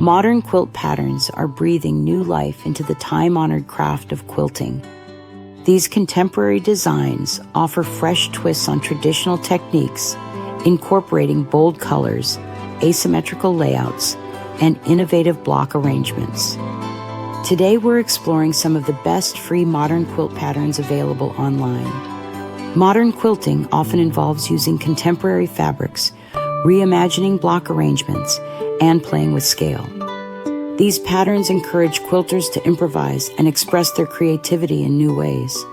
Modern quilt patterns are breathing new life into the time-honored craft of quilting. These contemporary designs offer fresh twists on traditional techniques, incorporating bold colors, asymmetrical layouts, and innovative block arrangements. Today we're exploring some of the best free modern quilt patterns available online. Modern quilting often involves using contemporary fabrics, reimagining block arrangements, and playing with scale. These patterns encourage quilters to improvise and express their creativity in new ways.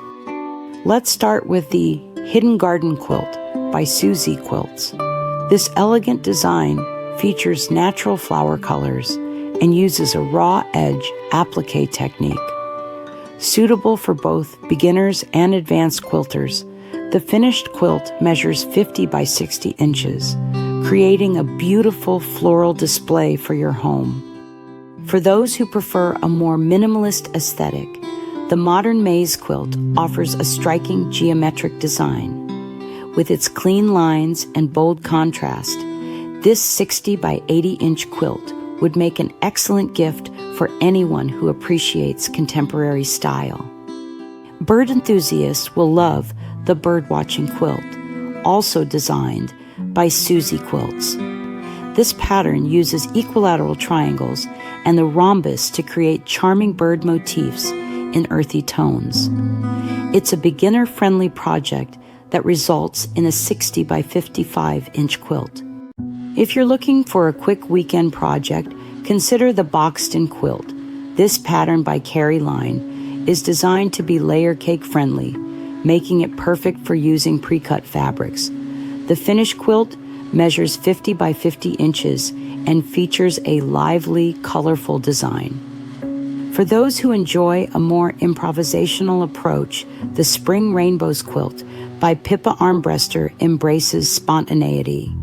Let's start with the Hidden Garden Quilt by Susie Quilts. This elegant design features natural flower colors and uses a raw edge applique technique. Suitable for both beginners and advanced quilters, the finished quilt measures 50 by 60 inches, creating a beautiful floral display for your home. For those who prefer a more minimalist aesthetic, the modern maze quilt offers a striking geometric design. With its clean lines and bold contrast, this 60 by 80 inch quilt would make an excellent gift for anyone who appreciates contemporary style. Bird enthusiasts will love the Birdwatching Quilt, also designed by Susie Quilts. This pattern uses equilateral triangles and the rhombus to create charming bird motifs in earthy tones. It's a beginner-friendly project that results in a 60 by 55 inch quilt. If you're looking for a quick weekend project, consider the Boxton Quilt. This pattern by Carrie Line is designed to be layer cake friendly, making it perfect for using pre-cut fabrics. The finished quilt measures 50 by 50 inches and features a lively, colorful design. For those who enjoy a more improvisational approach, the Spring Rainbows Quilt by Pippa Armbruster embraces spontaneity.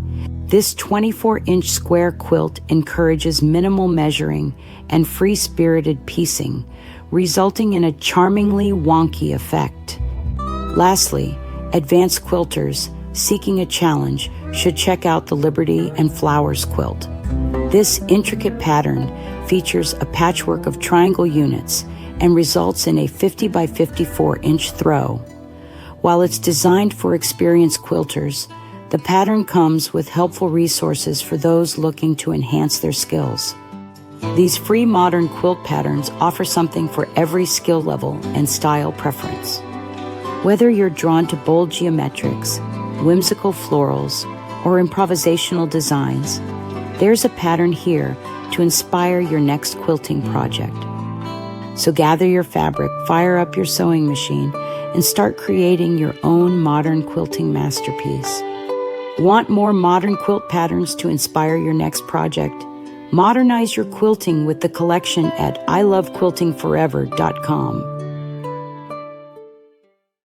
This 24-inch square quilt encourages minimal measuring and free-spirited piecing, resulting in a charmingly wonky effect. Lastly, advanced quilters seeking a challenge should check out the Liberty and Flowers Quilt. This intricate pattern features a patchwork of triangle units and results in a 50 by 54 inch throw. While it's designed for experienced quilters, the pattern comes with helpful resources for those looking to enhance their skills. These free modern quilt patterns offer something for every skill level and style preference. Whether you're drawn to bold geometrics, whimsical florals, or improvisational designs, there's a pattern here to inspire your next quilting project. So gather your fabric, fire up your sewing machine, and start creating your own modern quilting masterpiece. Want more modern quilt patterns to inspire your next project? Modernize your quilting with the collection at ilovequiltingforever.com.